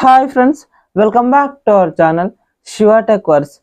Hi friends, welcome back to our channel Shiva Tech Verse.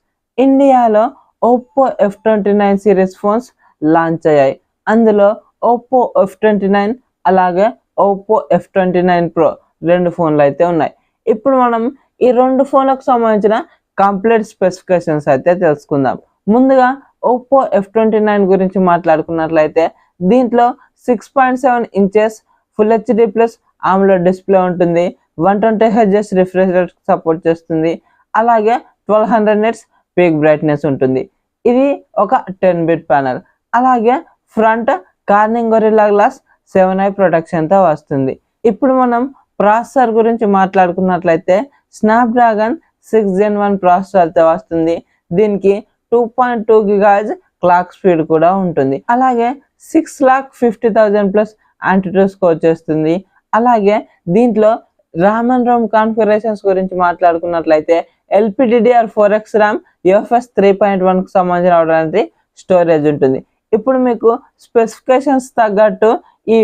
ఇండియాలో Oppo F29 series phones launch అయ్యాయి. అందులో Oppo F29 అలాగే Oppo F29 Pro రెండు ఫోన్లు అయితే ఉన్నాయి. ఇప్పుడు మనం ఈ రెండు ఫోన్లకు సంబంధించిన కంప్లీట్ స్పెసిఫికేషన్స్ అయితే తెలుసుకుందాం. ముందుగా ఓప్పో F29 గురించి మాట్లాడుకున్నట్లయితే దీంట్లో 6.7 inches full HD plus AMOLED display ఉంటుంది. 120Hz రిఫ్రెష్ రేట్ సపోర్ట్ చేస్తుంది. అలాగే 1200 నిట్స్ పీక్ బ్రైట్నెస్ ఉంటుంది. ఇది ఒక 10-bit ప్యానల్. అలాగే front Corning Gorilla Glass 7i ప్రొటెక్షన్తో వస్తుంది. ఇప్పుడు మనం ప్రాసెసర్ గురించి మాట్లాడుకున్నట్లయితే స్నాప్డ్రాగన్ 6 Gen 1 ప్రాసెసర్తో వస్తుంది. దీనికి 2.2 GHz క్లాక్ స్పీడ్ కూడా ఉంటుంది. అలాగే 6,50,000 ప్లస్ యాంటిట్యూడ్ స్కోర్ చేస్తుంది. అలాగే దీంట్లో ర్యామ్ అండ్ రోమ్ కాన్ఫిగరేషన్స్ గురించి మాట్లాడుకున్నట్లయితే LPDDR4X ర్యామ్ UFS 3.1కు సంబంధించిన స్టోరేజ్ ఉంటుంది. ఇప్పుడు మీకు స్పెసిఫికేషన్స్ తగ్గట్టు ఈ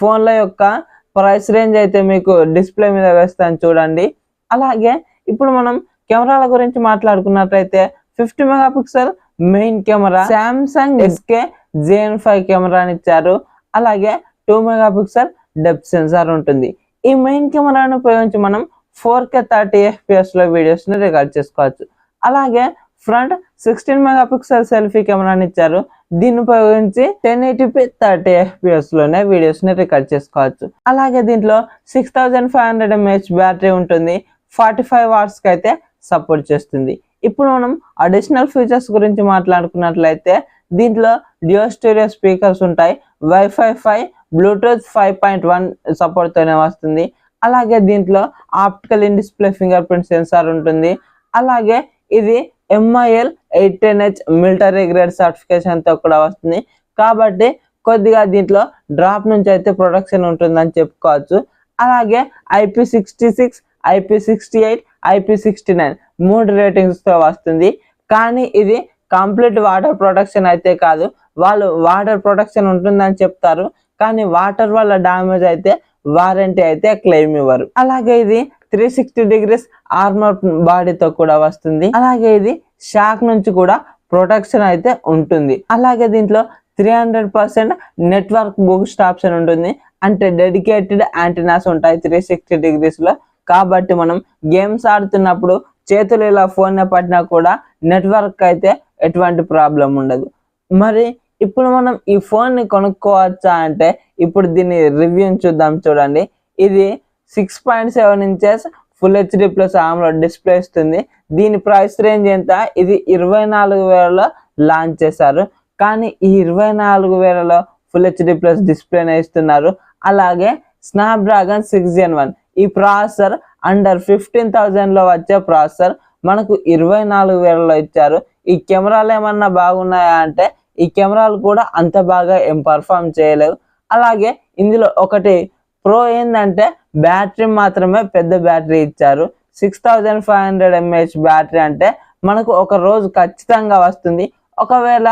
ఫోన్ల యొక్క ప్రైస్ రేంజ్ అయితే మీకు డిస్ప్లే మీద వేస్తాను చూడండి. అలాగే ఇప్పుడు మనం కెమెరాల గురించి మాట్లాడుకున్నట్లయితే 50 megapixel main camera, Samsung SK-JN5 కెమెరాని ఇచ్చారు. అలాగే 2 మెగాపిక్సెల్ డెప్త్ సెన్సార్ ఉంటుంది. ఈ మెయిన్ కెమెరాను ఉపయోగించి మనం 4K 30 FPS లో వీడియోస్ ని రికార్డ్ చేసుకోవచ్చు. అలాగే ఫ్రంట్ 16 మెగాపిక్సెల్ సెల్ఫీ కెమెరాని ఇచ్చారు. దీన్ని ఉపయోగించి 1080p 30 FPS లోనే వీడియోస్ ని రికార్డ్ చేసుకోవచ్చు. అలాగే దీంట్లో 6500 mAh బ్యాటరీ ఉంటుంది. 45 watts కి అయితే సపోర్ట్ చేస్తుంది. ఇప్పుడు మనం అడిషనల్ ఫీచర్స్ గురించి మాట్లాడుకున్నట్లయితే దీంట్లో డ్యూయల్ స్టీరియో స్పీకర్స్ ఉంటాయి. Wi-Fi 5 బ్లూటూత్ 5.1 సపోర్ట్తోనే వస్తుంది. అలాగే దీంట్లో optical in display finger print censor ఉంటుంది. అలాగే ఇది MIL 810H మిలిటరీ గ్రేడ్ సర్టిఫికేషన్తో కూడా వస్తుంది. కాబట్టి కొద్దిగా దీంట్లో డ్రాప్ నుంచి అయితే ప్రొటెక్షన్ ఉంటుందని చెప్పుకోవచ్చు. అలాగే IP66, IP68, IP69 మూడు రేటింగ్స్తో వస్తుంది. కానీ ఇది కంప్లీట్ వాటర్ ప్రొటెక్షన్ అయితే కాదు. వాళ్ళు వాటర్ ప్రొటెక్షన్ ఉంటుందని చెప్తారు, కానీ వాటర్ వల్ల డ్యామేజ్ అయితే వారంటీ అయితే క్లెయిమ్ ఇవ్వరు. అలాగే ఇది 360 degrees ఆర్మర్ బాడీతో కూడా వస్తుంది. అలాగే ఇది షాక్ నుంచి కూడా ప్రొటెక్షన్ అయితే ఉంటుంది. అలాగే దీంట్లో 300% నెట్వర్క్ బూస్ట్ ఆప్షన్ ఉంటుంది. అంటే డెడికేటెడ్ యాంటీనాస్ ఉంటాయి 360 degrees లో. కాబట్టి మనం గేమ్స్ ఆడుతున్నప్పుడు చేతులు ఇలా ఫోన్ పట్టినా కూడా నెట్వర్క్ అయితే ఎటువంటి ప్రాబ్లం ఉండదు. మరి ఇప్పుడు మనం ఈ ఫోన్ ని కొనుక్కోవచ్చా అంటే ఇప్పుడు దీని రివ్యూ చూద్దాం చూడండి. ఇది 6.7 inches full HD plus AMOLED display ఇస్తుంది. దీని ప్రైస్ రేంజ్ ఎంత? ఇది 24,000లో లాంచ్ చేశారు. కానీ ఈ 24,000లో ఫుల్ హెచ్డి ప్లస్ డిస్ప్లేనే ఇస్తున్నారు. అలాగే స్నాప్డ్రాగన్ 6 Gen 1 ఈ ప్రాసెసర్ అండర్ 15,000లో వచ్చే ప్రాసెసర్ మనకు 24,000లో ఇచ్చారు. ఈ కెమెరాలు ఏమన్నా బాగున్నాయా అంటే ఈ కెమెరాలు కూడా అంత బాగా ఏం పర్ఫామ్ చేయలేవు. అలాగే ఇందులో ఒకటి ప్రో ఏంటంటే బ్యాటరీ మాత్రమే పెద్ద బ్యాటరీ ఇచ్చారు. 6500 mAh బ్యాటరీ అంటే మనకు ఒక రోజు ఖచ్చితంగా వస్తుంది. ఒకవేళ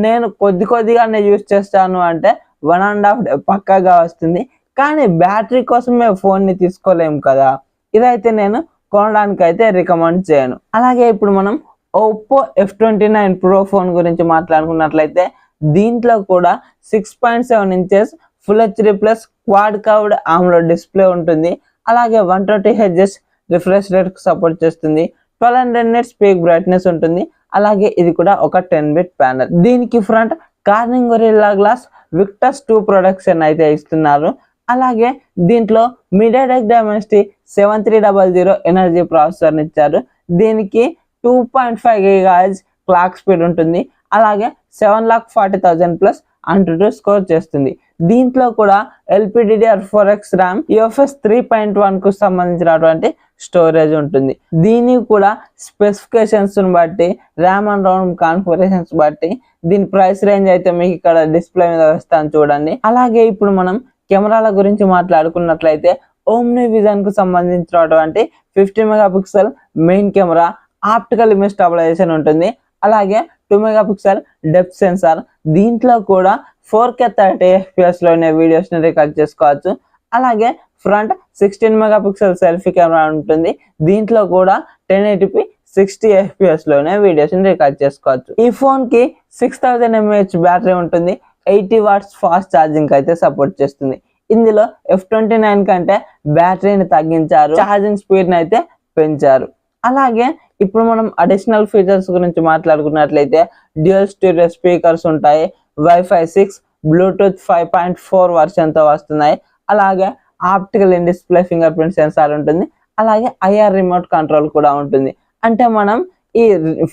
నేను కొద్దిగానే యూజ్ చేస్తాను అంటే 1.5 day పక్కాగా వస్తుంది. కానీ బ్యాటరీ కోసమే ఫోన్ ని తీసుకోలేము కదా. ఇదైతే నేను కొనడానికి అయితే రికమెండ్ చేయను. అలాగే ఇప్పుడు మనం ఓప్పో F29 Pro ఫోన్ గురించి మాట్లాడుకున్నట్లయితే దీంట్లో కూడా 6.7 inches full HD plus quad curved AMOLED display ఉంటుంది. అలాగే 120Hz రిఫ్రెష్ రేట్ సపోర్ట్ చేస్తుంది. 1200 నిట్స్ పీక్ బ్రైట్నెస్ ఉంటుంది. అలాగే ఇది కూడా ఒక 10-bit ప్యానల్. దీనికి front Corning Gorilla Glass Victus 2 protection అయితే ఇస్తున్నారు. అలాగే దీంట్లో MediaTek Dimensity 7300 ఎనర్జీ ప్రాసెసర్ని ఇచ్చారు. దీనికి 2.5 GHz క్లాక్ స్పీడ్ ఉంటుంది. అలాగే 7,40,000 ప్లస్ యాంటిట్యూడ్ స్కోర్ చేస్తుంది. దీంట్లో కూడా LPDDR4X ర్యామ్ UFS 3.1కు సంబంధించినటువంటి స్టోరేజ్ ఉంటుంది. దీనికి కూడా స్పెసిఫికేషన్స్ బట్టి ర్యామ్ అండ్ రోమ్ కాన్ఫిగరేషన్స్ బట్టి దీని ప్రైస్ రేంజ్ అయితే మీకు ఇక్కడ డిస్ప్లే మీద వేస్తాను చూడండి. అలాగే ఇప్పుడు మనం కెమెరాల గురించి మాట్లాడుకున్నట్లయితే ఓమ్ని విజన్ కు సంబంధించినటువంటి 50 megapixel main camera, optical image stabilisation ఉంటుంది. అలాగే 2 మెగాపిక్సెల్ డెప్త్ సెన్సార్. దీంట్లో కూడా 4K 30 FPS లోనే వీడియోస్ ని రికార్డ్ చేసుకోవచ్చు. అలాగే ఫ్రంట్ 16 మెగాపిక్సెల్ సెల్ఫీ కెమెరా ఉంటుంది. దీంట్లో కూడా 1080p 60 FPS లోనే వీడియోస్ రికార్డ్ చేసుకోవచ్చు. ఈ ఫోన్ కి 6000 mAh బ్యాటరీ ఉంటుంది. 80 వాట్స్ ఫాస్ట్ ఛార్జింగ్ అయితే సపోర్ట్ చేస్తుంది. ఇందులో F29 కంటే బ్యాటరీని తగ్గించారు, ఛార్జింగ్ స్పీడ్ ని అయితే పెంచారు. అలాగే ఇప్పుడు మనం అడిషనల్ ఫీచర్స్ గురించి మాట్లాడుకున్నట్లయితే డ్యూయల్ స్టీరియో స్పీకర్స్ ఉంటాయి, వైఫై 6, బ్లూటూత్ 5.4 వర్షన్తో వస్తున్నాయి. అలాగే optical in display finger print censor ఉంటుంది. అలాగే ఐఆర్ రిమోట్ కంట్రోల్ కూడా ఉంటుంది. అంటే మనం ఈ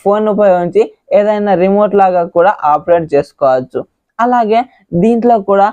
ఫోన్ ఉపయోగించి ఏదైనా రిమోట్ లాగా కూడా ఆపరేట్ చేసుకోవచ్చు. అలాగే దీంట్లో కూడా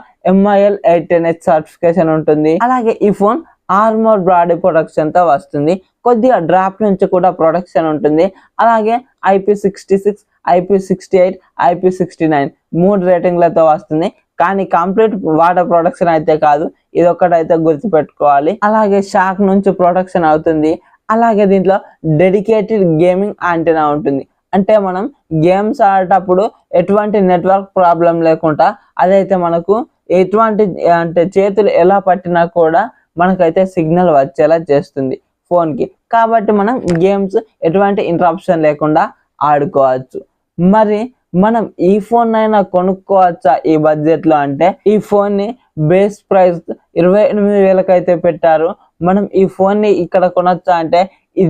MIL 810H సర్టిఫికేషన్ ఉంటుంది. అలాగే ఈ ఫోన్ ఆర్మోర్ బాడీ ప్రొటెక్షన్ తో వస్తుంది. కొద్దిగా డ్రాప్ నుంచి కూడా ప్రొటెక్షన్ ఉంటుంది. అలాగే IP66, IP68, IP69 3 రేటింగ్లతో వస్తుంది. కానీ కంప్లీట్ వాటర్ ప్రొటెక్షన్ అయితే కాదు, ఇది ఒక్కటైతే గుర్తుపెట్టుకోవాలి. అలాగే షాక్ నుంచి ప్రొటెక్షన్ అవుతుంది. అలాగే దీంట్లో డెడికేటెడ్ గేమింగ్ యాంటెనా ఉంటుంది. అంటే మనం గేమ్స్ ఆడేటప్పుడు ఎటువంటి నెట్వర్క్ ప్రాబ్లం లేకుండా అదైతే మనకు ఎటువంటి అంటే చేతులు ఎలా పట్టినా కూడా మనకైతే సిగ్నల్ వచ్చేలా చేస్తుంది ఫోన్కి. కాబట్టి మనం గేమ్స్ ఎటువంటి ఇంటరప్షన్ లేకుండా ఆడుకోవచ్చు. మరి మనం ఈ ఫోన్ అయినా కొనుక్కోవచ్చా ఈ బడ్జెట్లో అంటే, ఈ ఫోన్ని బేస్ ప్రైస్ 28,000 అయితే పెట్టారు. మనం ఈ ఫోన్ని ఇక్కడ కొనొచ్చా అంటే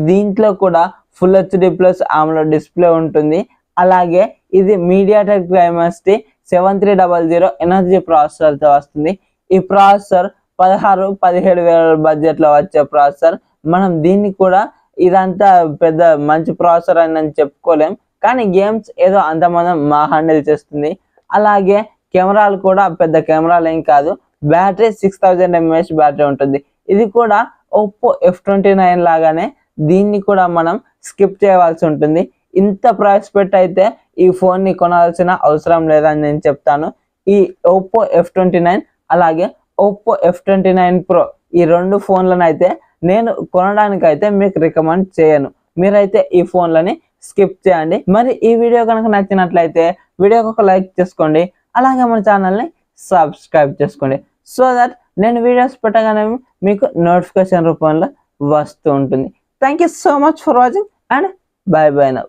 దీంట్లో కూడా full HD plus AMOLED display ఉంటుంది. అలాగే ఇది మీడియాటెక్ డైమెన్సిటీ 7300 ఎనర్జీ ప్రాసెసర్తో వస్తుంది. ఈ ప్రాసెసర్ 16-17,000 బడ్జెట్లో వచ్చే ప్రాసెసర్. మనం దీన్ని కూడా ఇదంతా పెద్ద మంచి ప్రాసెసర్ అని చెప్పుకోలేం, కానీ గేమ్స్ ఏదో అంతమంది హ్యాండిల్ చేస్తుంది. అలాగే కెమెరాలు కూడా పెద్ద కెమెరాలు ఏం కాదు. బ్యాటరీ 6000 mAh బ్యాటరీ ఉంటుంది. ఇది కూడా ఒప్పో F29 లాగానే దీన్ని కూడా మనం స్కిప్ చేయవలసి ఉంటుంది. ఇంత ప్రైస్ పెట్టి అయితే ఈ ఫోన్ని కొనాల్సిన అవసరం లేదని నేను చెప్తాను. ఈ ఒప్పో F29 అలాగే ఒప్పో F29 Pro ఈ 2 ఫోన్లను అయితే నేను కొనడానికి అయితే మీకు రికమెండ్ చేయను. మీరైతే ఈ ఫోన్లని స్కిప్ చేయండి. మరి ఈ వీడియో కనుక నచ్చినట్లయితే వీడియోకి ఒక లైక్ చేసుకోండి. అలాగే మన ఛానల్ని సబ్స్క్రైబ్ చేసుకోండి. సో దట్ నేను వీడియోస్ పెట్టగానే మీకు నోటిఫికేషన్ రూపంలో వస్తూ ఉంటుంది. Thank you so much for watching and by by now.